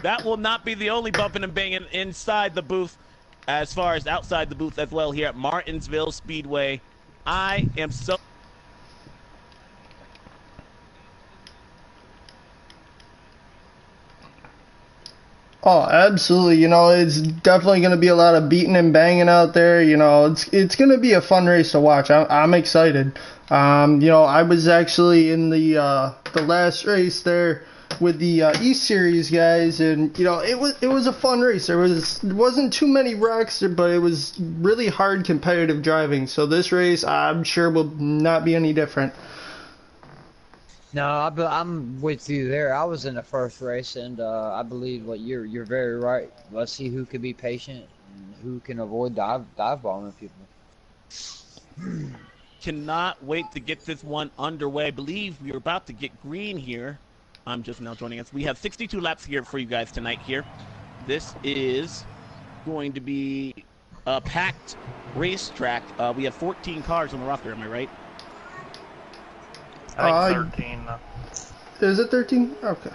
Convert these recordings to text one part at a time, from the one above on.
That will not be the only bumping and banging inside the booth, as far as outside the booth as well here at Martinsville Speedway. I am so... Oh, absolutely. You know, it's definitely going to be a lot of beating and banging out there. You know, it's going to be a fun race to watch. I'm excited. You know, I was actually in the last race there with the East Series guys, and you know, it was a fun race. There wasn't too many wrecks, but it was really hard competitive driving. So this race, I'm sure, will not be any different. No, I'm with you there. I was in the first race, and I believe what you're very right. Let's see who can be patient and who can avoid dive bombing people. Cannot wait to get this one underway. I believe we're about to get green here. I'm just now joining us. We have 62 laps here for you guys tonight here. This is going to be a packed racetrack. We have 14 cars on the roster, am I right? I think 13. Is it 13? Okay.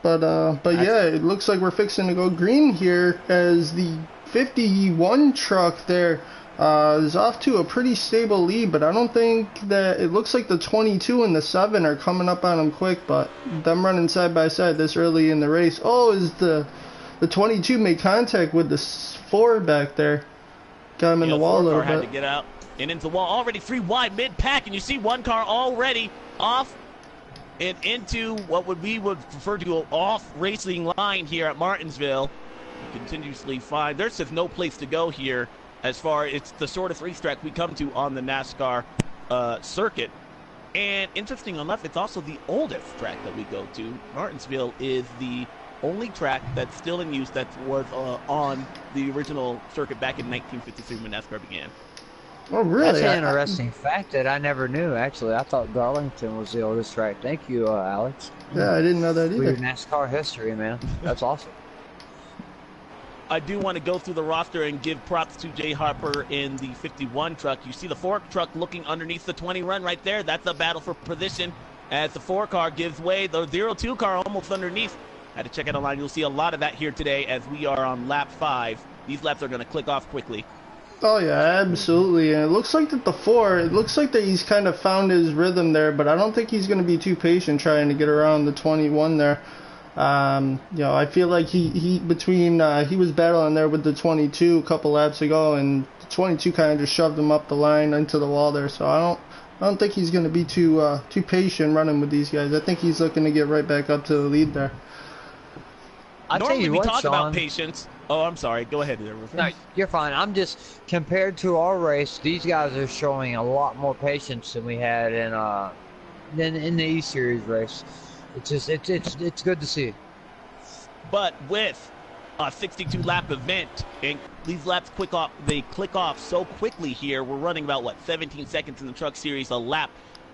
But yeah, it looks like we're fixing to go green here as the 51 truck there is off to a pretty stable lead, but I don't think that it looks like the 22 and the 7 are coming up on them quick, but them running side by side this early in the race. Oh, is the 22 made contact with the 4 back there. Got him in the wall a little bit. Had to get out and into the wall. Already 3 wide mid-pack, and you see one car already off and into what we would refer to an off racing line here at Martinsville. You continuously find there's just no place to go here as far as it's the shortest racetrack we come to on the NASCAR circuit. And interesting enough, it's also the oldest track that we go to. Martinsville is the only track that's still in use that was on the original circuit back in 1953 when NASCAR began. Oh, really? That's an interesting fact that I never knew, actually. I thought Darlington was the oldest track. Thank you, Alex. Yeah, I didn't know that either. For your NASCAR history, man. That's awesome. I do want to go through the roster and give props to Jay Harper in the 51 truck. You see the 4 truck looking underneath the 20 run right there. That's a battle for position as the 4 car gives way. The 02 car almost underneath. Had to check out a line. You'll see a lot of that here today as we are on lap 5. These laps are going to click off quickly. Oh yeah, absolutely. And it looks like that the 4, it looks like that he's kind of found his rhythm there, but I don't think he's going to be too patient trying to get around the 21 there. You know, I feel like he was battling there with the 22 a couple laps ago, and the 22 kind of just shoved him up the line into the wall there. So I don't think he's going to be too patient running with these guys. I think he's looking to get right back up to the lead there. Normally we talk about patience. Oh, I'm sorry. Go ahead. No, you're fine. I'm just, compared to our race, these guys are showing a lot more patience than we had in the E-Series race. It's just, it's good to see. But with a 62 lap event, and these laps click off so quickly here. We're running about, what, 17 seconds in the truck series a lap.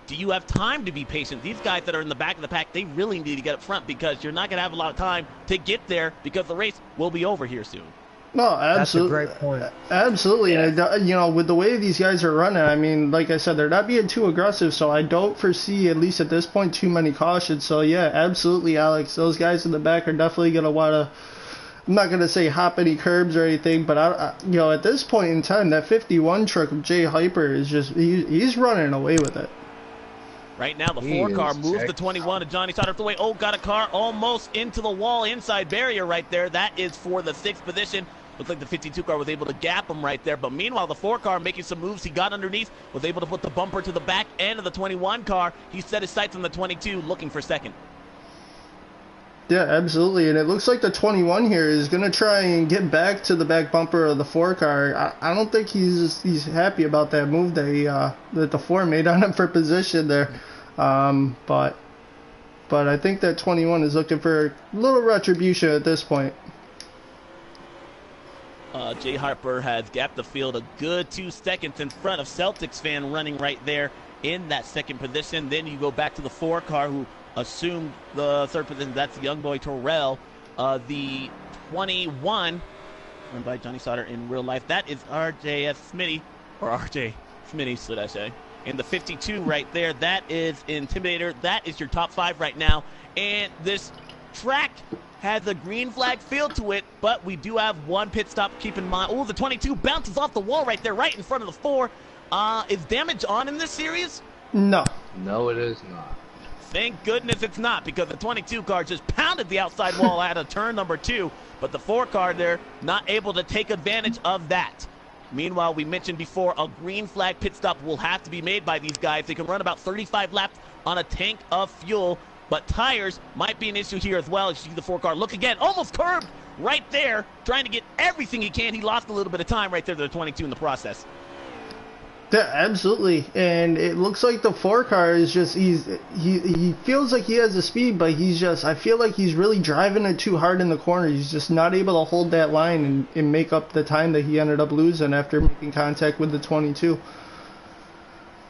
Do you have time to be patient? These guys that are in the back of the pack, they really need to get up front because you're not going to have a lot of time to get there because the race will be over here soon. No, absolutely. That's a great point. Absolutely. Yeah. And, you know, with the way these guys are running, I mean, like I said, they're not being too aggressive, so I don't foresee, at least at this point, too many cautions. So, yeah, absolutely, Alex. Those guys in the back are definitely going to want to, I'm not going to say hop any curbs or anything, but, you know, at this point in time, that 51 truck of Jay Hyper is just, he's running away with it. Right now, the 4 car moves the 21 to Johnny Sauter up the way. Oh, got a car almost into the wall, inside barrier right there. That is for the 6th position. Looks like the 52 car was able to gap him right there. But meanwhile, the 4 car making some moves. He got underneath, was able to put the bumper to the back end of the 21 car. He set his sights on the 22, looking for second. Yeah, absolutely. And it looks like the 21 here is going to try and get back to the back bumper of the 4 car. I don't think he's happy about that move that the 4 made on him for position there. But I think that 21 is looking for a little retribution at this point. Jay Harper has gapped the field a good 2 seconds in front of Celtics fan running right there in that 2nd position. Then you go back to the 4 car who assumed the 3rd position. That's young boy Terrell. The 21, run by Johnny Sauter in real life. That is RJS Smitty, or RJ Smitty, should I say. And the 52 right there, that is Intimidator. That is your top 5 right now. And this track has a green flag feel to it, but we do have one pit stop. Keep in mind. Oh, the 22 bounces off the wall right there, right in front of the 4. Is damage on in this series? No. No, it is not. Thank goodness it's not, because the 22 car just pounded the outside wall out of turn number 2, but the 4 car there not able to take advantage of that. Meanwhile, we mentioned before, a green flag pit stop will have to be made by these guys. They can run about 35 laps on a tank of fuel, but tires might be an issue here as well. As you see the 4 car, look again, almost curbed right there, trying to get everything he can. He lost a little bit of time right there to the 22 in the process. Yeah, absolutely. And it looks like the 4 car is just, he feels like he has the speed, but I feel like he's really driving it too hard in the corner. He's just not able to hold that line and make up the time that he ended up losing after making contact with the 22.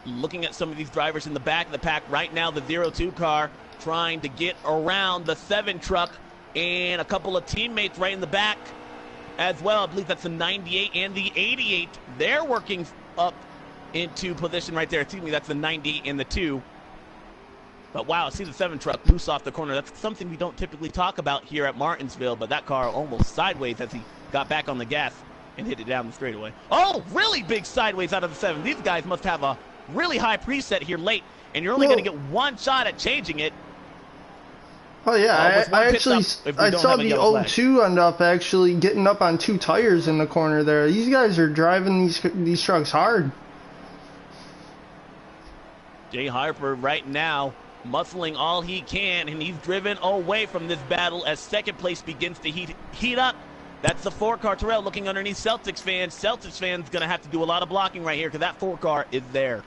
Looking at some of these drivers in the back of the pack right now, the 02 car trying to get around the 7 truck, and a couple of teammates right in the back as well. I believe that's the 98 and the 88. They're working up into position right there. Excuse me, that's the 90 and the 2. But wow, see the 7 truck loose off the corner. That's something we don't typically talk about here at Martinsville, but that car almost sideways as he got back on the gas and hit it down the straightaway. Oh, really big sideways out of the 7. These guys must have a really high preset here late, and you're only going to get one shot at changing it. Oh yeah, I saw the 02 end up actually getting up on 2 tires in the corner there. These guys are driving these trucks hard. Jay Harper right now muscling all he can, and he's driven away from this battle as second place begins to heat up. That's the 4 car. Terrell looking underneath Celtics fans. Celtics fans going to have to do a lot of blocking right here because that 4 car is there.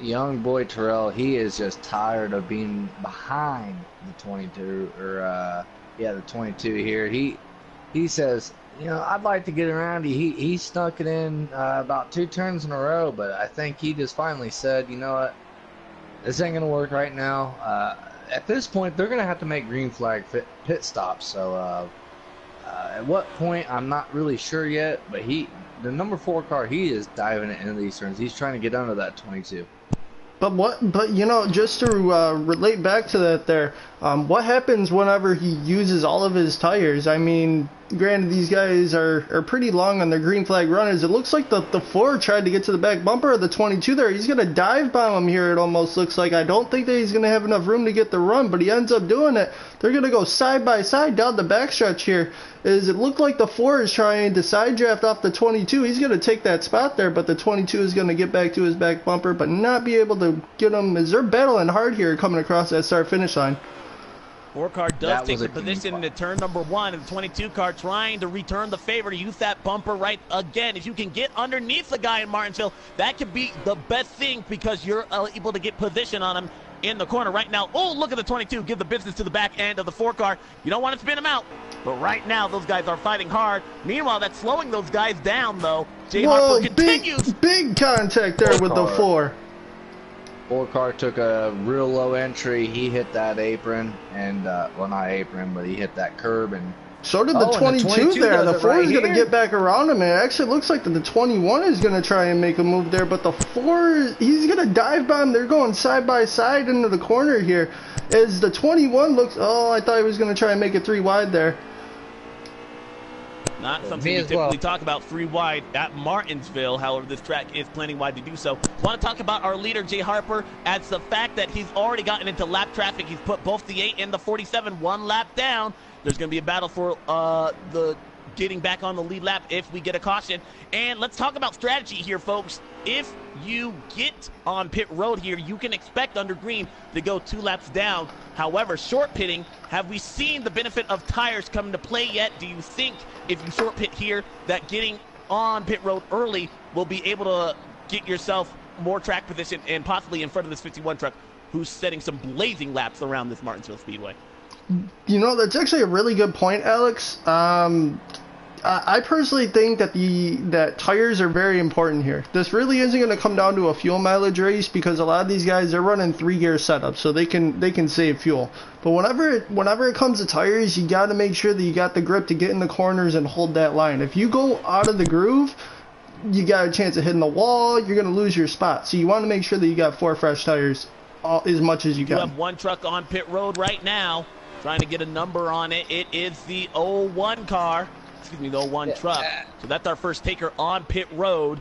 Young boy Terrell, he is just tired of being behind the 22, or the 22 here. He says, you know, I'd like to get around you. He snuck it in about 2 turns in a row, but I think he just finally said, you know what, this ain't gonna work right now. At this point, they're gonna have to make green flag pit stops. So at what point, I'm not really sure yet. But the number 4 car, he is diving it into these turns. He's trying to get under that 22. But you know, just to relate back to that there, what happens whenever he uses all of his tires? I mean, granted, these guys are pretty long on their green flag runners. It looks like the 4 tried to get to the back bumper of the 22 there. He's going to dive bomb him here, it almost looks like. I don't think that he's going to have enough room to get the run, but he ends up doing it. They're going to go side by side down the backstretch here. It looked like the 4 is trying to side draft off the 22. He's going to take that spot there, but the 22 is going to get back to his back bumper, but not be able to get him, as they're battling hard here coming across that start-finish line. 4 car does take the position into turn number 1, and the 22 car trying to return the favor to use that bumper right again. If you can get underneath the guy in Martinsville, that could be the best thing because you're able to get position on him in the corner right now. Oh, look at the 22 give the business to the back end of the 4 car. You don't want to spin him out, but right now those guys are fighting hard. Meanwhile, that's slowing those guys down though. Jay Harper continues. Big contact there with the 4. 4 car took a real low entry. He hit that apron, and well, not apron, but he hit that curb, and so did the 22 there. The 4 is going to get back around him, and it actually looks like the 21 is going to try and make a move there, but the 4, he's going to dive bomb. They're going side by side into the corner here. As the 21 looks, oh, I thought he was going to try and make it 3 wide there. Not something we typically talk about 3 wide at Martinsville. However, this track is plenty wide to do so. Want to talk about our leader, Jay Harper, as the fact that he's already gotten into lap traffic. He's put both the 8 and the 47 1 lap down. There's going to be a battle for the getting back on the lead lap if we get a caution. And let's talk about strategy here, folks. If you get on pit road here, you can expect under green to go 2 laps down. However, short pitting, have we seen the benefit of tires come into play yet? Do you think if you short pit here that getting on pit road early will be able to get yourself more track position and possibly in front of this 51 truck who's setting some blazing laps around this Martinsville Speedway? You know, that's actually a really good point, Alex. I personally think that tires are very important here. This really isn't going to come down to a fuel mileage race because a lot of these guys, they're running 3-gear setups, so they can save fuel. But whenever it comes to tires, you got to make sure that you got the grip to get in the corners and hold that line. If you go out of the groove, you got a chance of hitting the wall, you're going to lose your spot. So you want to make sure that you got 4 fresh tires as much as you can. You have one truck on pit road right now, trying to get a number on it. It is the 01 car, excuse me, the 01 truck. So that's our first taker on pit road.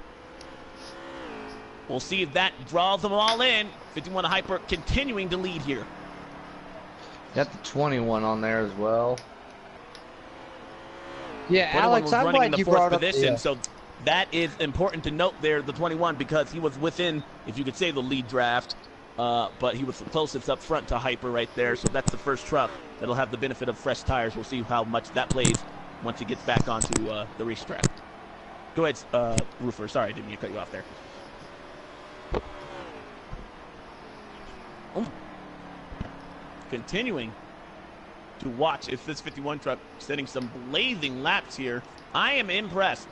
We'll see if that draws them all in. 51 Hyper continuing to lead here. Got the 21 on there as well. Yeah, Alex, I'm glad you brought up position, so that is important to note there, the 21, because he was within, if you could say, the lead draft, but he was the closest up front to Hyper right there, so that's the first truck that'll have the benefit of fresh tires. We'll see how much that plays once he gets back onto the racetrack. Go ahead, Roofer. Sorry, I didn't mean to cut you off there. Oh. Continuing to watch if this 51 truck setting some blazing laps here. I am impressed.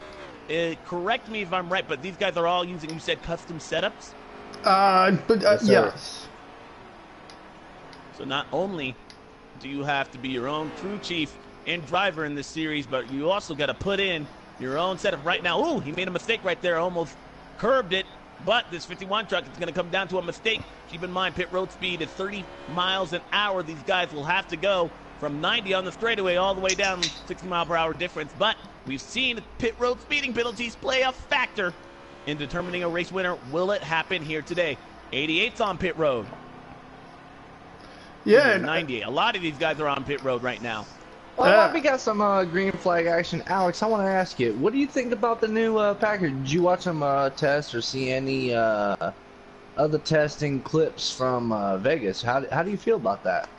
Correct me if I'm right, but these guys are all using, you said, custom setups? Yes. So not only do you have to be your own crew chief and driver in this series, but you also got to put in your own setup right now. Ooh, he made a mistake right there, almost curbed it. But this 51 truck is going to come down to a mistake. Keep in mind, pit road speed is 30 miles an hour. These guys will have to go from 90 on the straightaway all the way down, 60 mile per hour difference. But we've seen pit road speeding penalties play a factor in determining a race winner. Will it happen here today? 88's on pit road. Yeah. 98. A lot of these guys are on pit road right now. Well, we got some green flag action. Alex, I want to ask you, what do you think about the new package? Did you watch them test or see any other testing clips from Vegas? How do you feel about that?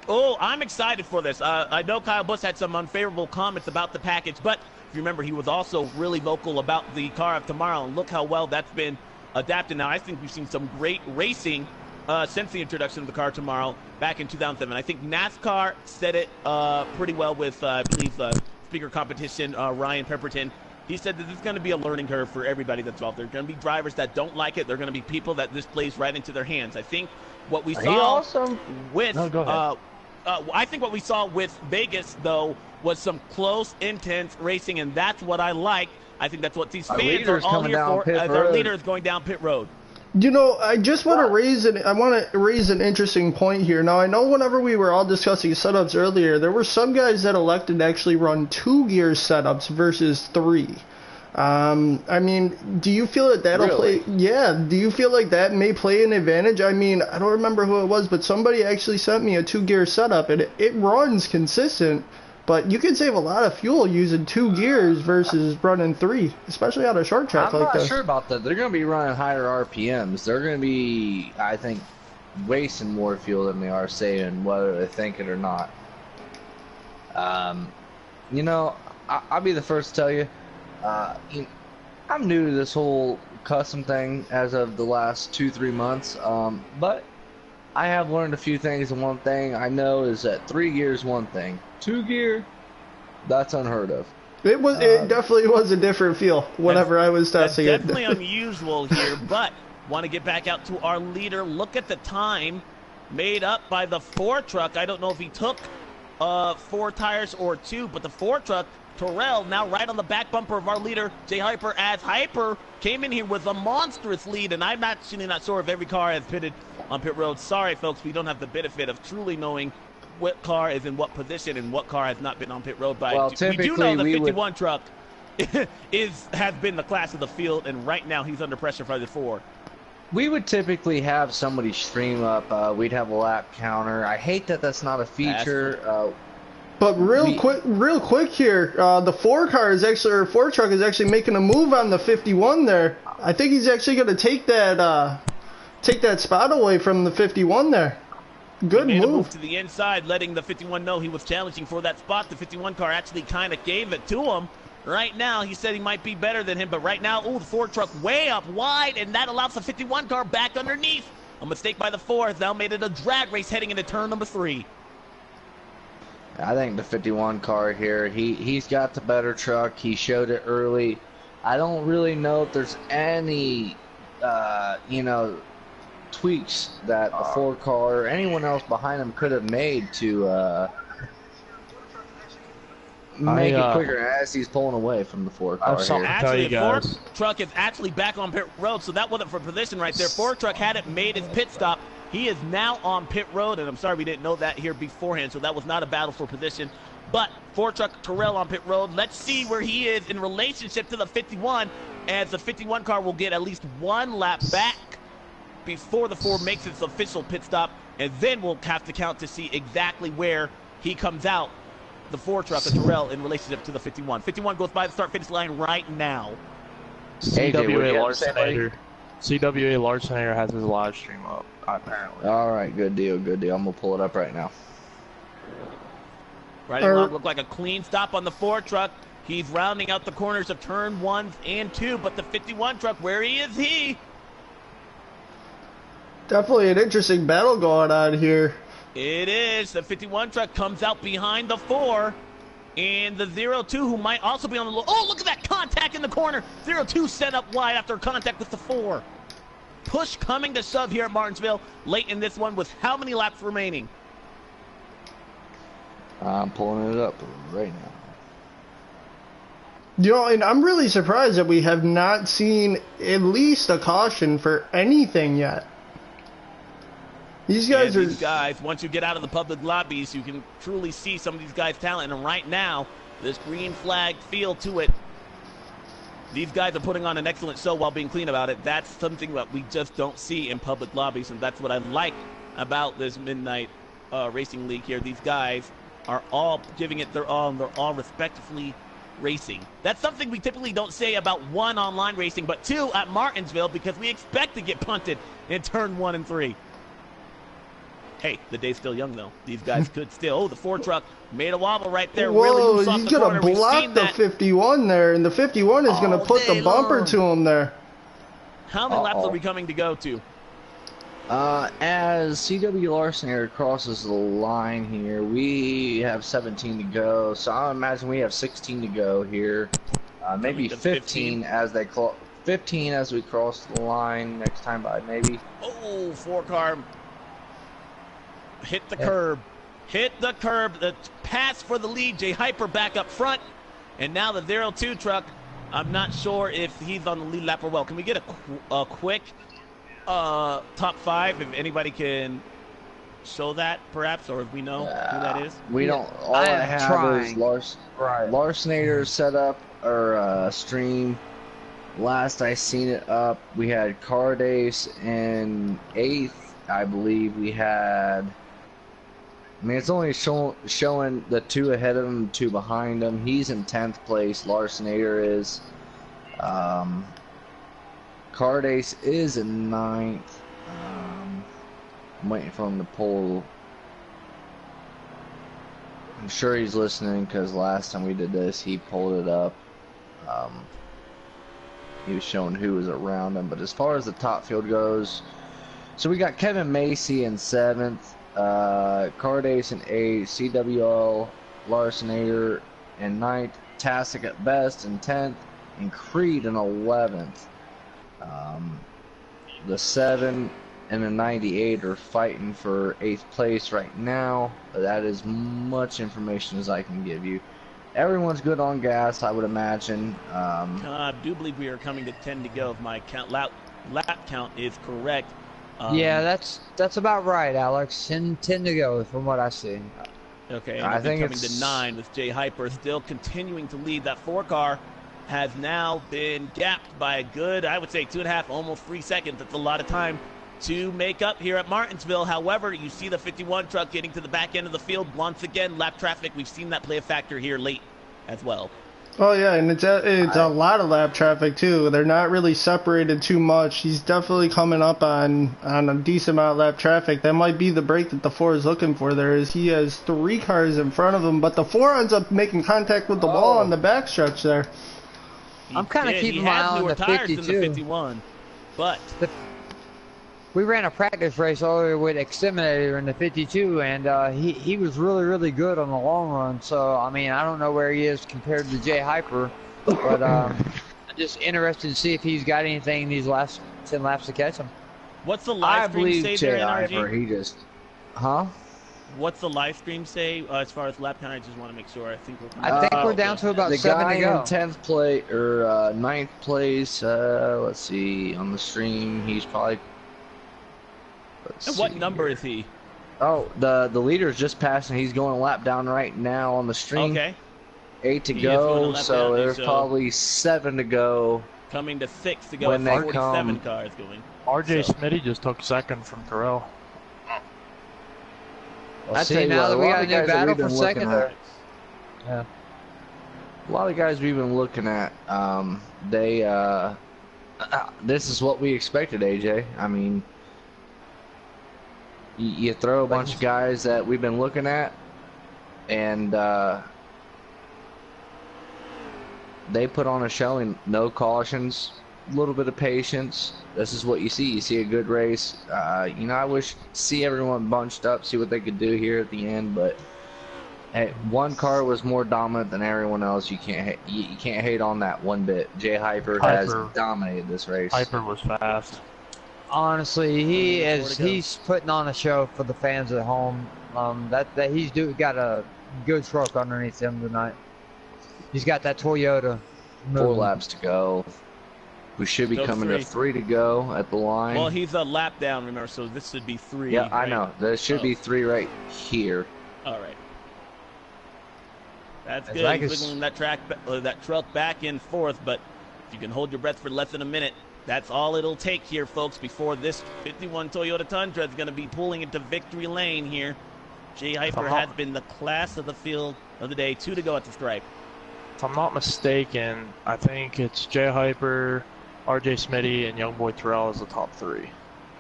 Oh, I'm excited for this. I know Kyle Busch had some unfavorable comments about the package, but if you remember, he was also really vocal about the car of tomorrow, and look how well that's been adapted. Now, I think we've seen some great racing since the introduction of the car tomorrow back in 2007. I think NASCAR said it pretty well with, I believe, speaker competition, Ryan Pepperton. He said that this is going to be a learning curve for everybody that's involved. There are going to be drivers that don't like it. There are going to be people that this plays right into their hands. I think what we saw with I think what we saw with Vegas, though, was some close, intense racing, and that's what I like. I think that's what these fans are all here for, as our leader is going down pit road. You know, I just want to raise an interesting point here. Now, I know whenever we were all discussing setups earlier, there were some guys that elected to actually run 2-gear setups versus 3. I mean, do you feel that that'll play? Yeah. Do you feel like that may play an advantage? I mean, I don't remember who it was, but somebody actually sent me a 2-gear setup, and it runs consistent. But you can save a lot of fuel using 2 gears versus running 3, especially on a short track like this. I'm not sure about that. They're going to be running higher RPMs. They're going to be, I think, wasting more fuel than they are saving, whether they think it or not. You know, I'll be the first to tell you, I'm new to this whole custom thing as of the last 2-3 months, but I have learned a few things, and one thing I know is that 3 gears one thing. 2-gear, that's unheard of. It definitely was a different feel whenever I was testing it. Definitely unusual here, but want to get back out to our leader. Look at the time made up by the 4 truck. I don't know if he took 4 tires or 2, but the 4 truck, Terrell, now right on the back bumper of our leader, Jay Hyper, as Hyper came in here with a monstrous lead, and I'm actually not sure if every car has pitted on pit road. Sorry, folks, we don't have the benefit of truly knowing what car is in what position and what car has not been on pit road. But well, we do know the 51 truck has been the class of the field, and right now he's under pressure for the 4. We would typically have somebody stream up. We'd have a lap counter. I hate that that's not a feature. But real quick here, the 4 truck is actually making a move on the 51 there. I think he's actually going to take that spot away from the 51 there. Good move. Move. A move to the inside, letting the 51 know he was challenging for that spot. The 51 car actually kind of gave it to him. Right now, he said he might be better than him, but right now, the 4 truck way up wide, and that allows the 51 car back underneath. A mistake by the 4 has now made it a drag race heading into turn number 3. I think the 51 car here, he's got the better truck. He showed it early. I don't really know if there's any, tweaks that the 4 car or anyone else behind him could have made to make it quicker as he's pulling away from the 4 car here. Actually, the 4 truck is actually back on pit road, so that wasn't for position right there. 4 truck hadn't made his pit stop. He is now on pit road, and I'm sorry we didn't know that here beforehand, so that was not a battle for position. But 4 truck Terrell on pit road. Let's see where he is in relationship to the 51, as the 51 car will get at least 1 lap back before the 4 makes its official pit stop, and then we'll have to count to see exactly where he comes out, the 4 truck of Terrell, in relationship to the 51. 51 goes by the start-finish line right now. CWA Larsenator has his live stream up, apparently. All right, good deal, good deal. I'm going to pull it up right now. Right along, looked like a clean stop on the 4 truck. He's rounding out the corners of turn 1 and 2, but the 51 truck, where is he? Definitely an interesting battle going on here. It is. The 51 truck comes out behind the 4, and the 02, who might also be on the low. Oh, look at that contact in the corner. 02 set up wide after contact with the 4. Push coming to shove here at Martinsville late in this one with how many laps remaining? I'm pulling it up right now. You know, and I'm really surprised that we have not seen at least a caution for anything yet. These guys once you get out of the public lobbies, you can truly see some of these guys' talent. And right now, this green flag feel to it. These guys are putting on an excellent show while being clean about it. That's something that we just don't see in public lobbies, and that's what I like about this Midnight Racing League here. These guys are all giving it their all, and they're all respectfully racing. That's something we typically don't say about 1 online racing, but 2 at Martinsville, because we expect to get punted in turn 1 and 3. Hey, the day's still young, though. These guys could still. Oh, the 4 truck made a wobble right there. Whoa, really loose off he's the going to block the 51 there, and the 51 is going to put the bumper to him there. How many laps are we coming to go to? As CW Larsenator crosses the line here, we have 17 to go. So I imagine we have 16 to go here. Maybe 15 as they 15 as we cross the line next time by, maybe. Oh, 4 car. Hit the curb. Hit the curb. The pass for the lead. Jay Hyper back up front. And now the 02 truck. I'm not sure if he's on the lead lap or well. Can we get a quick top 5 if anybody can show that perhaps, or if we know who that is? We don't. All I have is Larsenator set up or stream. Last I seen it up, we had Cardace in 8th. I believe we had. I mean, it's only showing the 2 ahead of him, 2 behind him. He's in 10th place. Larsenator is. Cardace is in 9th. I'm waiting for him to pull. I'm sure he's listening because last time we did this, he pulled it up. He was showing who was around him. But as far as the top field goes, so we got Kevin Macy in 7th. Cardace in 8th, CWL Larsenator in 9th, Tassic at best in 10th, and Creed in 11th. The 7 and the 98 are fighting for 8th place right now. That is much information as I can give you. Everyone's good on gas, I would imagine. I do believe we are coming to 10 to go if my lap count is correct. Yeah, that's about right, Alex. 10 to go from what I see. Okay, and I think coming to 9 with Jay Hyper still continuing to lead. That 4 car has now been gapped by a good, I would say, 2.5, almost 3 seconds. That's a lot of time to make up here at Martinsville. However, you see the 51 truck getting to the back end of the field once again. Lap traffic, we've seen that play a factor here late as well. Oh yeah, and it's a lot of lap traffic too. They're not really separated too much. He's definitely coming up on a decent amount of lap traffic. That might be the break that the 4 is looking for. There is he has 3 cars in front of him, but the 4 ends up making contact with the wall on the backstretch there. I'm kind of keeping my eye on the 52. In the 51, but we ran a practice race all the way with Exterminator in the 52, and he was really good on the long run. So I mean, I don't know where he is compared to Jay Hyper, but I'm just interested to see if he's got anything in these last 10 laps to catch him. What's the live stream say there, NRG? Hyper, he just, huh? What's the live stream say as far as lap count? I just want to make sure. I think we're. I think we're down to about the 7 guy to go. in 10th place or 9th place. Let's see on the stream. He's probably. And what number is he? Oh, the leader is just passing. He's going a lap down right now on the stream. Okay. 8 to He is going a go, lap so down, there's so probably 7 to go. Coming to 6 to go. When When they 47 come- cars going. RJ So- Smitty just took second from Terrell. Well, I see, tell you now what, that a we lot got a of new guys that battle we've for been second. looking Yeah. A lot of guys we've been looking at, this is what we expected, AJ. I mean, you throw a bunch of guys that we've been looking at, and they put on a showing. No cautions, a little bit of patience. This is what you see. You see a good race. You know, I wish see everyone bunched up, see what they could do here at the end, but. Hey, one car was more dominant than everyone else. You can't hate on that one bit. Jay Hyper has dominated this race. Hyper was fast. Honestly, he More is. to go. He's putting on a show for the fans at home. That he's got a good truck underneath him tonight. He's got that Toyota. 4 moving. laps to go. We should be So coming to 3 to go at the line. Well, he's a lap down, remember, so this should be 3. yeah, I right? know. There should be 3 right here. All right. That's As good. I He's can wiggling that truck back and forth, but if you can hold your breath for less than a minute, that's all it'll take here, folks, before this 51 Toyota Tundra is going to be pulling into victory lane here. Jay Hyper has been the class of the field of the day. 2 to go at the stripe. If I'm not mistaken, I think it's Jay Hyper, RJ Smitty, and Youngboy Terrell as the top 3.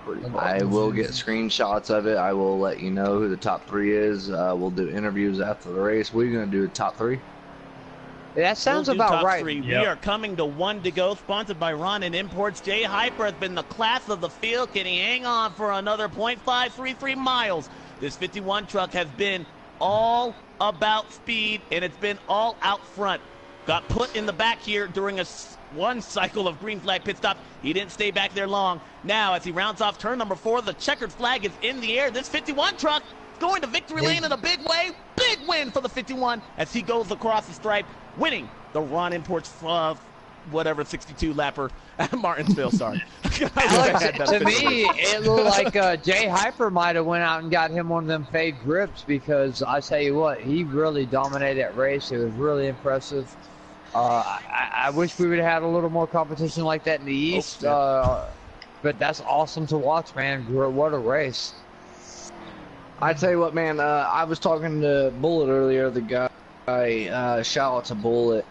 Pretty much. I will get screenshots of it. I will let you know who the top 3 is. We'll do interviews after the race. We're going to do the top 3. That sounds We'll do about top right. 3. Yep. We are coming to 1 to go, sponsored by Ron and Imports. Jay Hyper has been the class of the field. Can he hang on for another .533 miles? This 51 truck has been all about speed, and it's been all out front. Got put in the back here during one cycle of green flag pit stop. He didn't stay back there long. Now, as he rounds off turn number 4, the checkered flag is in the air. This 51 truck going to victory lane in a big way. Big win for the 51 as he goes across the stripe, winning the Ron Imports 62 lapper at Martinsville. Sorry. Alex, to me, it looked like Jay Hyper might have went out and got him one of them fade grips, because I tell you what, he really dominated that race. It was really impressive. I wish we would have had a little more competition like that in the East, but that's awesome to watch, man. What a race. I tell you what, man, I was talking to Bullet earlier, the guy, shout out to Bullet.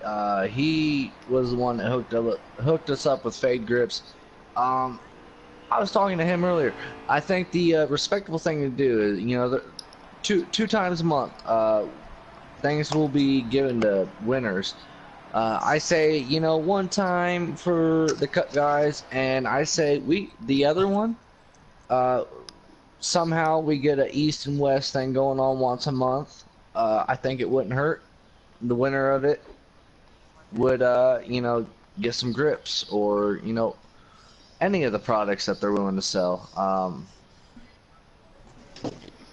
He was the one that hooked us up with fade grips. I was talking to him earlier. I think the respectable thing to do is, you know, two times a month, things will be given to winners. I say, you know, one time for the cut guys, and I say the other one, somehow we get a East and West thing going on once a month. I think it wouldn't hurt. The winner of it would, you know, get some grips, or, you know, any of the products that they're willing to sell.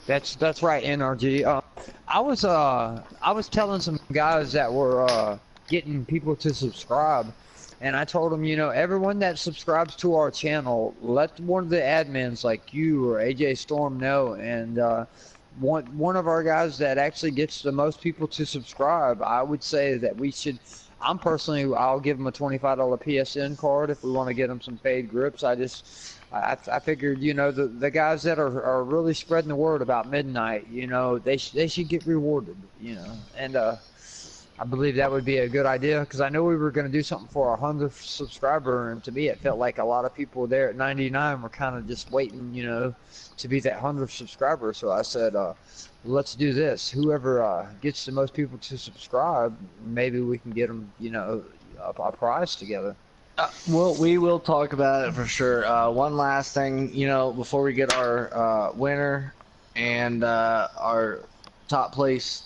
That's right, NRG. I was telling some guys that were getting people to subscribe, and I told them, you know, everyone that subscribes to our channel, let one of the admins like you or AJ Storm know, and one of our guys that actually gets the most people to subscribe, I would say that we should. I'll give them a $25 PSN card if we want to get them some fade grips. I figured, you know, the guys that are really spreading the word about Midnight, you know, they should get rewarded, you know, and I believe that would be a good idea, because I know we were going to do something for our 100th subscriber, and to me it felt like a lot of people there at 99 were kind of just waiting, you know, to be that 100th subscriber. So I said, let's do this. Whoever gets the most people to subscribe, maybe we can get them, you know, a prize together. Well, we will talk about it for sure. One last thing, you know, before we get our winner and our top place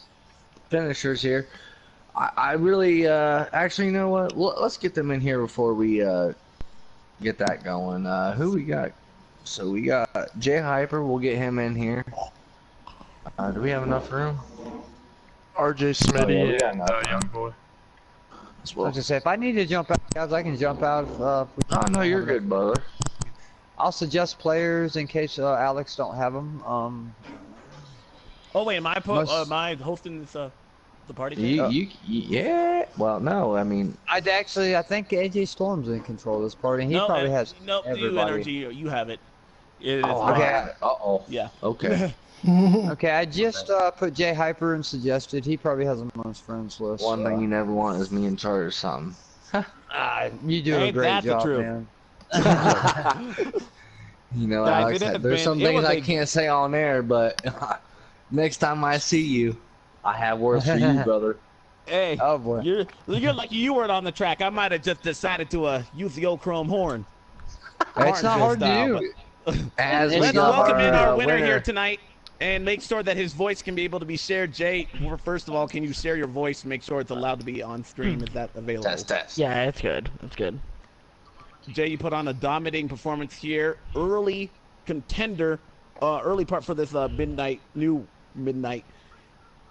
finishers here, I really, actually, you know what? Let's get them in here before we get that going. Who we got? So we got Jay Hyper. We'll get him in here. Do we have enough room? RJ Oh, yeah, we Smitty got and enough Young room. Boy. As I well. was gonna say, if I need to jump out, guys, I can jump out. Oh, no, you're good, brother. I'll suggest players in case Alex don't have them. Oh wait, Most- am I hosting this the party? Yeah. Well, no, I mean, I think AJ Storm's in control of this party, and he No, probably has no, you everybody. energy. You have it. It is oh, mine. I have it. Uh-oh. Yeah. Okay. Okay, I just put Jay Hyper and suggested. He probably has him on his friends list. One thing you never want is me in charge of something. You do a Ain't great that the job, truth? man. You know, Guys, Alex, it has there's been- some it things was I a- can't say on air, but next time I see you, I have words for you, brother. Hey, Oh boy. you're lucky you weren't on the track. I might have just decided to use the old chrome horn. It's not hard to Martinsville do. As we Let's got welcome in our winner winner here tonight and make sure that his voice can be able to be shared. Jay, first of all, can you share your voice and make sure it's allowed to be on stream? Is that available? Test. Yeah, it's good. It's good. Jay, you put on a dominating performance here. Early contender, early part for this new midnight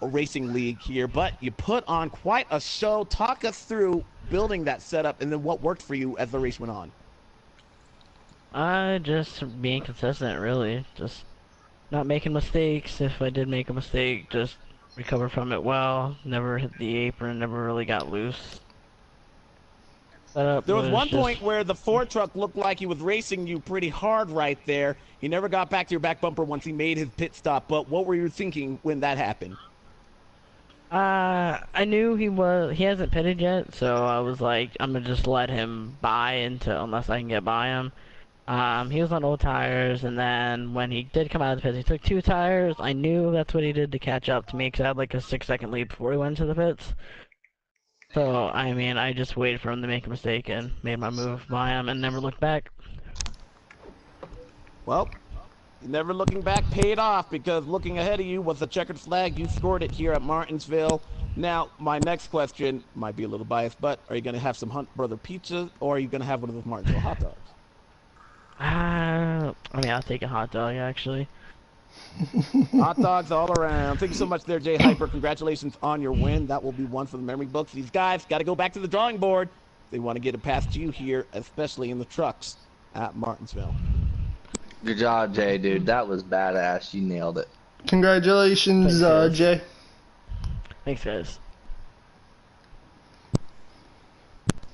racing league here, but you put on quite a show. Talk us through building that setup and then what worked for you as the race went on. Just being consistent, really. Just not making mistakes. If I did make a mistake, just recover from it well. Never hit the apron, never really got loose. Setup There was one just- point where the Ford truck looked like he was racing you pretty hard right there. He never got back to your back bumper once he made his pit stop, but what were you thinking when that happened? I knew he hasn't pitted yet, so I was like, I'm gonna just let him buy unless I can get by him. He was on old tires, and then when he did come out of the pits, he took 2 tires. I knew that's what he did to catch up to me, because I had like a 6-second lead before he went to the pits. So, I mean, I just waited for him to make a mistake and made my move by him and never looked back. Well, never looking back paid off, because looking ahead of you was the checkered flag. You scored it here at Martinsville. Now, my next question might be a little biased, but are you going to have some Hunt Brother pizza, or are you going to have one of those Martinsville hot dogs? I mean, I'll take a hot dog, actually. Hot dogs all around. Thank you so much there, Jay Hyper. Congratulations on your win. That will be one for the memory books. These guys got to go back to the drawing board. They want to get it past you here, especially in the trucks at Martinsville. Good job, Jay, dude. That was badass. You nailed it. Congratulations, Thanks, guys. Jay. Thanks, guys.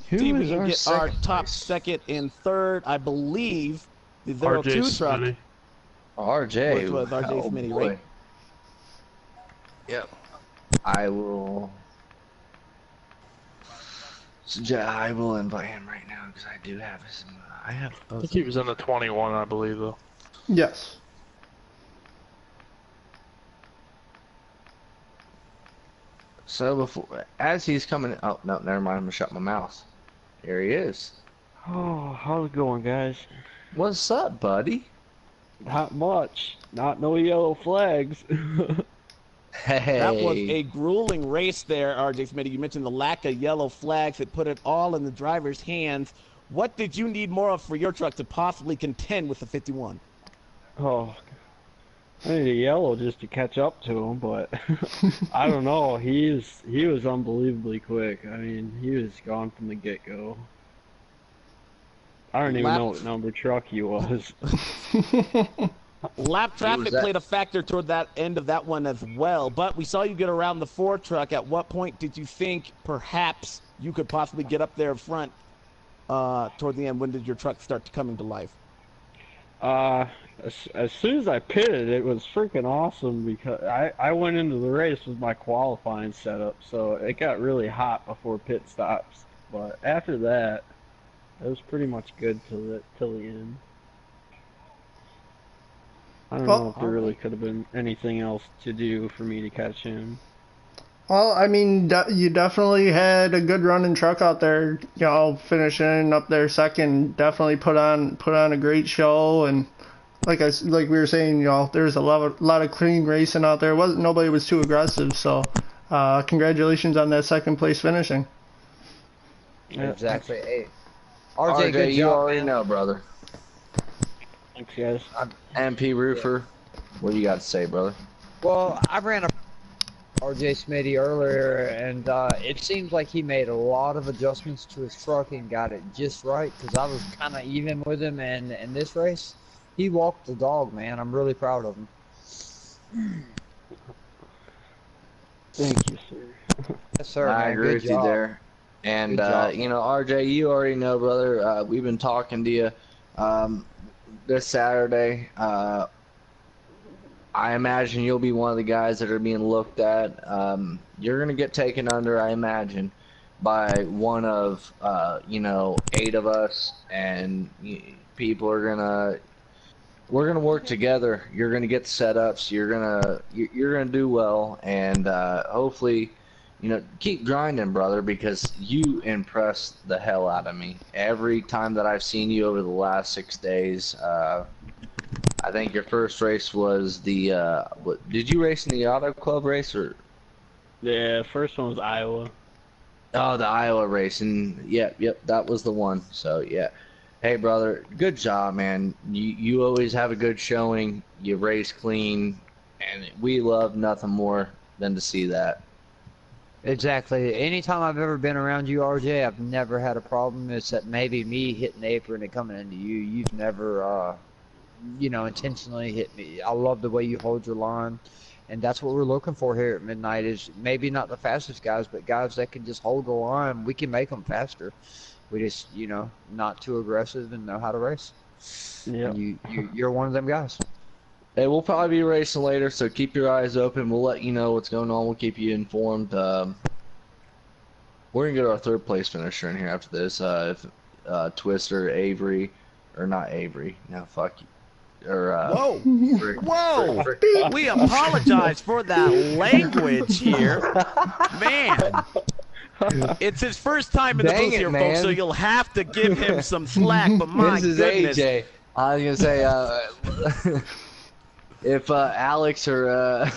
Who See if we is can our get our second top place? second and third. I believe the 02 RJ truck. Smitty. RJ. Which was RJ Oh, Smitty, boy. right? Yep. I will invite him right now because I do have some. I have I both. think he was in the 21, I believe, though. Yes. So before, as he's coming, oh no, never mind. I'm gonna shut my mouth. Here he is. Oh, how's it going, guys? What's up, buddy? Not much. Not no yellow flags. Hey. That was a grueling race there, RJ Smitty. You mentioned the lack of yellow flags. It put it all in the driver's hands. What did you need more of for your truck to possibly contend with the 51? Oh, I need a yellow just to catch up to him, but I don't know. He was unbelievably quick. I mean, he was gone from the get-go. I don't even know what number truck he was. Lap traffic that? played a factor toward that end of that one as well, but we saw you get around the Ford truck. At what point did you think perhaps you could possibly get up there in front toward the end? When did your truck start coming to life? As soon as I pitted, it was freaking awesome because I went into the race with my qualifying setup, so it got really hot before pit stops. But after that, it was pretty much good till the end. I don't know if there really could have been anything else to do for me to catch him. Well, I mean, you definitely had a good running truck out there. You know, finishing up there second, definitely put on a great show. And like we were saying, you know, there's a lot of clean racing out there. Nobody was too aggressive. So, congratulations on that second place finishing. Exactly. Hey, RJ, good you job, already man. know, brother. Thanks, guys. MP Roofer, what do you got to say, brother? Well, I ran a RJ Smitty earlier, and it seems like he made a lot of adjustments to his truck and got it just right, because I was kind of even with him, and in this race, he walked the dog, man. I'm really proud of him. Thank you, sir. Yes, sir, I man. agree Good with you job. there. And, Good job. you know, RJ, you already know, brother, we've been talking to you this Saturday. I imagine you'll be one of the guys that are being looked at. You're going to get taken under, I imagine, by one of, you know, 8 of us. And people are going to... We're gonna work together. You're gonna get the setups. You're gonna do well, and hopefully, you know, keep grinding, brother, because you impress the hell out of me every time that I've seen you over the last 6 days. I think your first race was the. Did you race in the Auto Club race or? Yeah, first one was Iowa. Oh, the Iowa race, and yep, that was the one. So yeah. Hey, brother, good job, man. You always have a good showing. You race clean, and we love nothing more than to see that. Exactly. Anytime I've ever been around you, RJ, I've never had a problem. Except maybe me hitting the apron and coming into you. You've never, you know, intentionally hit me. I love the way you hold your line, and that's what we're looking for here at Midnight. Is maybe not the fastest guys, but guys that can just hold the line. We can make them faster. We just, you know, not too aggressive and know how to race. Yeah. You're one of them guys. Hey, we'll probably be racing later, so keep your eyes open. We'll let you know what's going on. We'll keep you informed. We're going to get our 3rd place finisher in here after this. If Twister, Avery, or not Avery. No, fuck you. Or, Whoa! Whoa! We apologize for that language here. Man! It's his first time in the Dang booth it, here, man. folks, so you'll have to give him some slack, but my this is goodness. AJ. I was going to say, if Alex or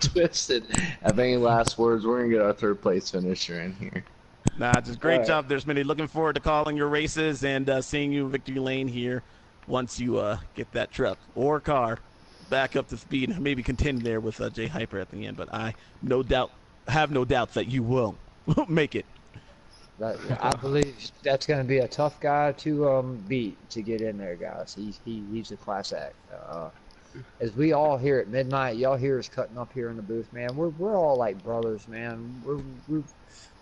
Twisted have any last words, we're going to get our 3rd place finisher in here. Nah, just great job there, Smitty. Looking forward to calling your races and seeing you in victory lane here once you get that truck or car back up to speed and maybe contend there with Jay Hyper at the end. But I have no doubts that you will make it. I believe that's going to be a tough guy to beat to get in there, guys. He's a class act. As we all here at Midnight, y'all hear us cutting up here in the booth, man. We're all like brothers, man.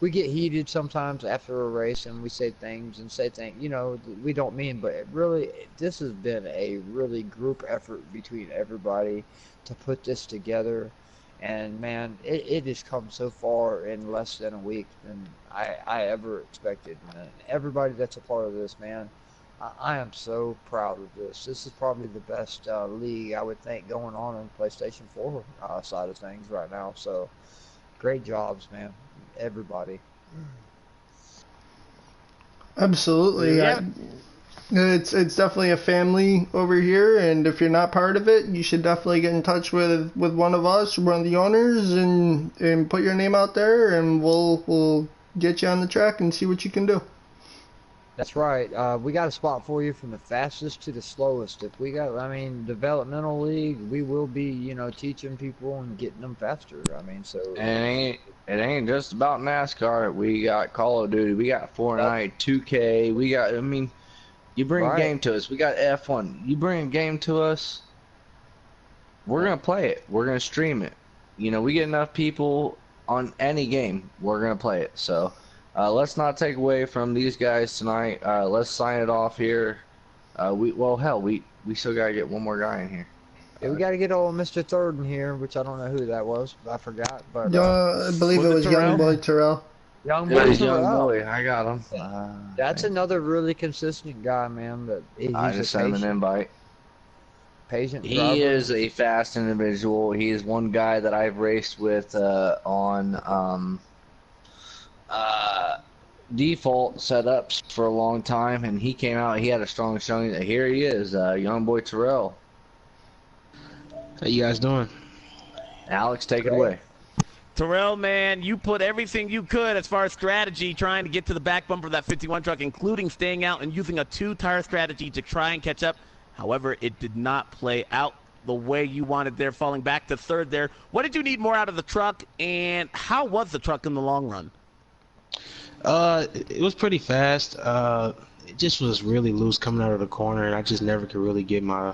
We get heated sometimes after a race, and we say things, you know, we don't mean, but really, this has been a really group effort between everybody to put this together. And man, it has come so far in less than a week than I ever expected. And everybody that's a part of this, man, I am so proud of this. This is probably the best league I would think going on the PlayStation 4 side of things right now. So great jobs, man, everybody. Absolutely. Yeah. It's definitely a family over here, and if you're not part of it, you should definitely get in touch with one of us, one of the owners, and put your name out there, and we'll get you on the track and see what you can do. That's right. We got a spot for you from the fastest to the slowest. If we got, I mean, developmental league, we will be, you know, teaching people and getting them faster. I mean, so. And it ain't just about NASCAR. We got Call of Duty. We got Fortnite, 2K. We got, I mean, you bring a game to us. We got F1. You bring a game to us, we're going to play it. We're going to stream it. You know, we get enough people on any game, we're going to play it. So. Let's not take away from these guys tonight. Let's sign it off here. We still gotta get one more guy in here. Yeah, we gotta get old Mr. Third in here, which I don't know who that was. I forgot. But I believe it was Young Boy Terrell. Young Young Terrell. boy, I got him. That's another really consistent guy, man. But I just sent him an invite. Patient. He driver. is a fast individual. He is one guy that I've raced with on default setups for a long time, and he came out. He had a strong showing. Here he is, Young Boy Terrell. How you guys doing? Alex, take it away. Terrell, man, you put everything you could as far as strategy trying to get to the back bumper of that 51 truck, including staying out and using a 2-tire strategy to try and catch up. However, it did not play out the way you wanted there, falling back to third there. What did you need more out of the truck, and how was the truck in the long run? It was pretty fast. It just was really loose coming out of the corner, and I just never could really get my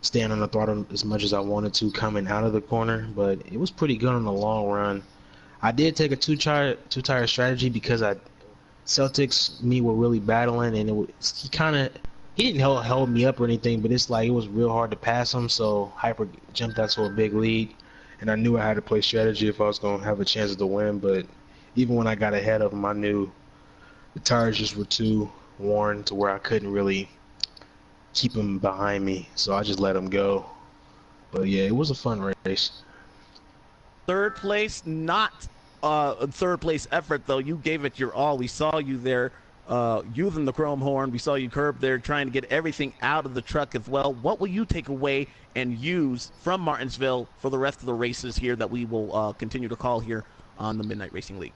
stand on the throttle as much as I wanted to coming out of the corner. But it was pretty good on the long run. I did take a two-tire strategy because Celtics me were really battling, and he didn't hold me up or anything, but it's like it was real hard to pass him. So Hyper jumped out to a big lead, and I knew I had to play strategy if I was gonna have a chance to win. But even when I got ahead of him, I knew the tires just were too worn to where I couldn't really keep him behind me, so I just let him go. But yeah, it was a fun race. Third place, not a third place effort though. You gave it your all. We saw you there using the chrome horn. We saw you curb there trying to get everything out of the truck as well. What will you take away and use from Martinsville for the rest of the races here that we will continue to call here on the Midnight Racing League?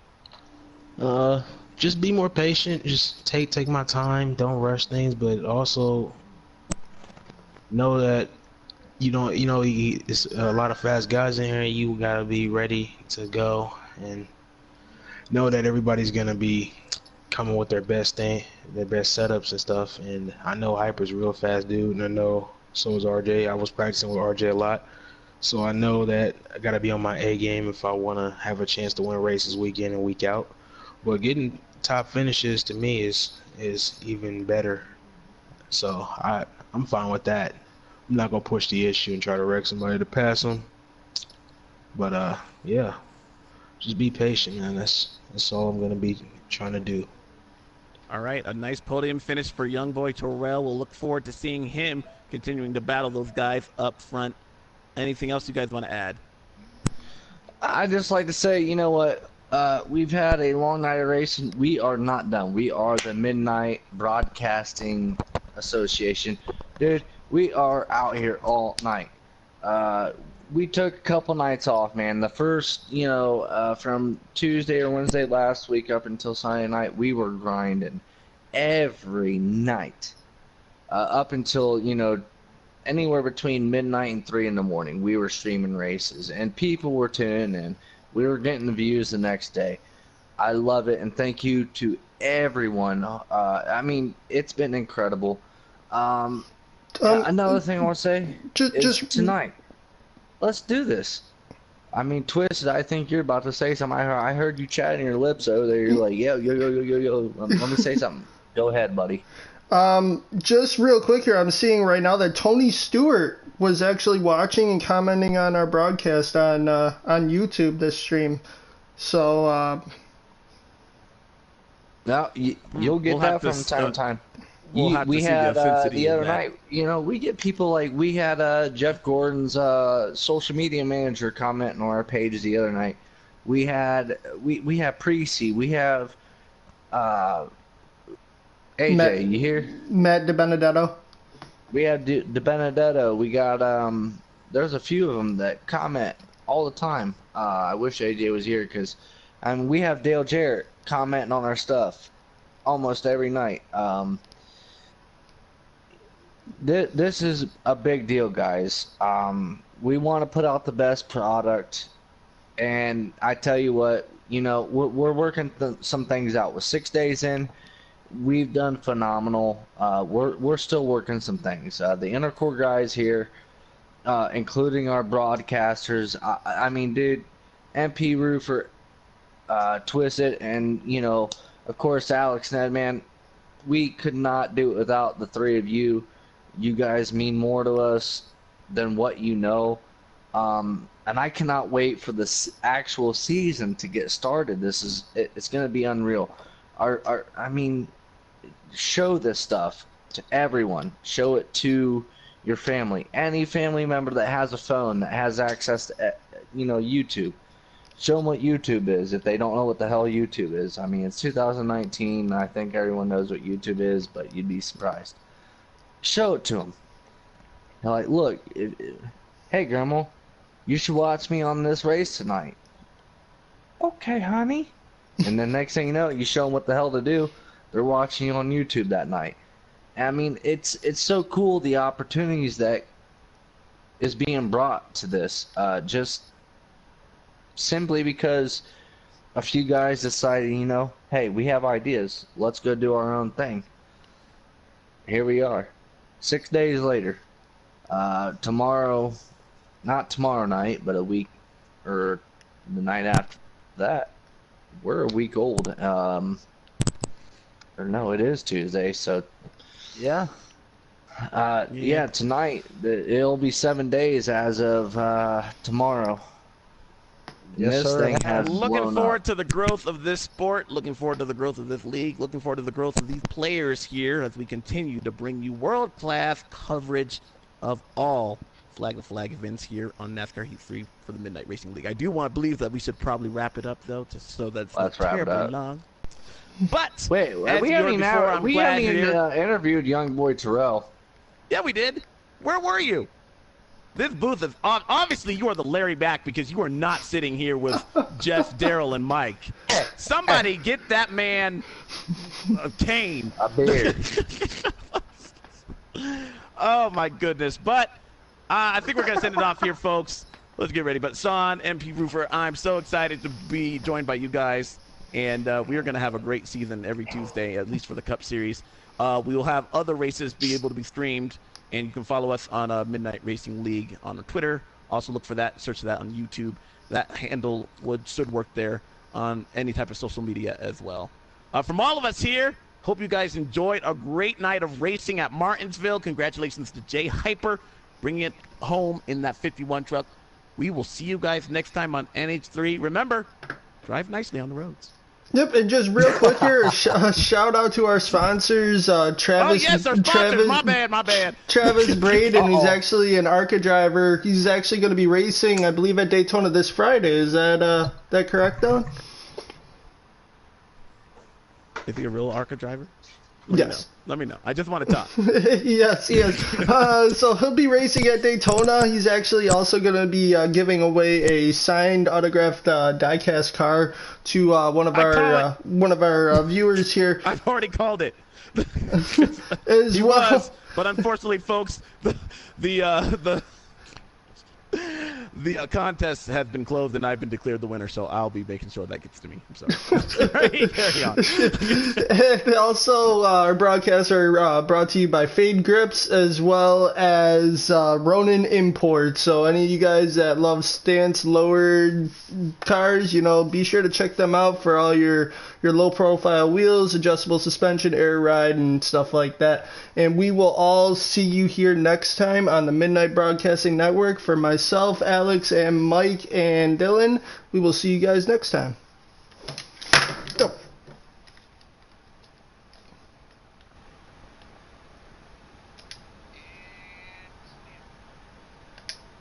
Just be more patient. Just take my time. Don't rush things, but also know that it's a lot of fast guys in here. You gotta be ready to go, and know that everybody's gonna be coming with their best setups and stuff. And I know Hyper's a real fast dude, and I know so is RJ. I was practicing with RJ a lot, so I know that I gotta be on my A game if I wanna have a chance to win races week in and week out. But getting top finishes to me is even better. So I'm fine with that. I'm not gonna push the issue and try to wreck somebody to pass them. But yeah, just be patient, man. That's all I'm gonna be trying to do. All right, a nice podium finish for young boy Terrell. We'll look forward to seeing him continuing to battle those guys up front. Anything else you guys want to add? I just like to say, you know what? We've had a long night of racing. We are not done. We are the Midnight Broadcasting Association. Dude, we are out here all night. We took a couple nights off, man. The first, from Tuesday or Wednesday last week up until Sunday night, we were grinding every night. Up until, anywhere between midnight and 3 in the morning, we were streaming races. And people were tuning in. We were getting the views the next day. I love it, and thank you to everyone. I mean, it's been incredible. Another thing I want to say is tonight, let's do this. I mean, Twisted, I think you're about to say something. I heard you chatting your lips over there. You're like, yo. Let me say something. Go ahead, buddy. Just real quick here, I'm seeing right now that Tony Stewart was actually watching and commenting on our broadcast on YouTube this stream. So now you'll get that from time to time. We had the other night. We get people like we had Jeff Gordon's social media manager commenting on our page the other night. We have Precy. We have AJ. You hear? Matt DiBenedetto. We have DiBenedetto. We got there's a few of them that comment all the time. I wish AJ was here because we have Dale Jarrett commenting on our stuff almost every night. This is a big deal, guys. We want to put out the best product, and I tell you what, we're working some things out. With 6 days in, we've done phenomenal. We're still working some things. The Intercore guys here, including our broadcasters. I mean, dude, MP Roofer, Twisted, and of course Alex Ned, man. We could not do it without the three of you. You guys mean more to us than what you know. And I cannot wait for this actual season to get started. It's going to be unreal. I mean, show this stuff to everyone. Show it to your family. Any family member that has a phone that has access to, YouTube. Show them what YouTube is if they don't know what the hell YouTube is. I mean, it's 2019. I think everyone knows what YouTube is, but you'd be surprised. Show it to them. They're like, look, hey, Grandma, you should watch me on this race tonight. Okay, honey. And then next thing you know, you show them what the hell to do. They're watching you on YouTube that night. I mean, it's so cool, the opportunities that is being brought to this, just simply because a few guys decided, you know, hey, we have ideas. Let's go do our own thing. Here we are, 6 days later. Tomorrow, not tomorrow night, but a week or the night after that, we're a week old. Or no, it is Tuesday, so Yeah. yeah, tonight it'll be 7 days as of tomorrow. Yes, This sir. thing has Looking blown forward up. to the growth of this sport, looking forward to the growth of this league, looking forward to the growth of these players here as we continue to bring you world-class coverage of all flag-to-flag events here on NASCAR Heat 3 for the Midnight Racing League. I do want to believe that we should probably wrap it up, though, just so that it's not Let's wrap it terribly up. long. But Wait, as we you haven't heard before, I'm glad you're even here. interviewed young boy Terrell. Yeah, we did. Where were you? This booth is obviously you are the Larry back because you are not sitting here with Jeff, Daryl, and Mike. Somebody get that man a cane. A beard. Oh my goodness! But I think we're gonna send it off here, folks. Let's get ready. But Son, MP Roofer, I'm so excited to be joined by you guys, and we are gonna have a great season every Tuesday, at least for the Cup Series. We will have other races be able to be streamed. And you can follow us on Midnight Racing League on Twitter. Also look for that, search that on YouTube. That handle should work there on any type of social media as well. From all of us here, hope you guys enjoyed a great night of racing at Martinsville. Congratulations to Jay Hyper bringing it home in that 51 truck. We will see you guys next time on NH3. Remember, drive nicely on the roads. Yep, and just real quick here, a shout out to our sponsors, Travis. Oh yes, our sponsors. Travis, My bad. Travis Braden, he's actually an ARCA driver. He's actually going to be racing, I believe, at Daytona this Friday. Is that correct, though? Is he a real ARCA driver? Yes. Let me know. I just want to talk. yes. So he'll be racing at Daytona. He's actually also going to be giving away a signed, autographed diecast car to one of our viewers here. I've already called it. As he well. was, but unfortunately, folks, the contest has been closed and I've been declared the winner, so I'll be making sure that gets to me. I'm sorry. Carry on. And also, our broadcasts are brought to you by Fade Grips as well as Ronin Imports. So any of you guys that love stance lowered cars, be sure to check them out for all your low profile wheels, adjustable suspension, air ride, and stuff like that. And we will all see you here next time on the Midnight Broadcasting Network. For myself, Alex, and Mike, and Dylan, we will see you guys next time.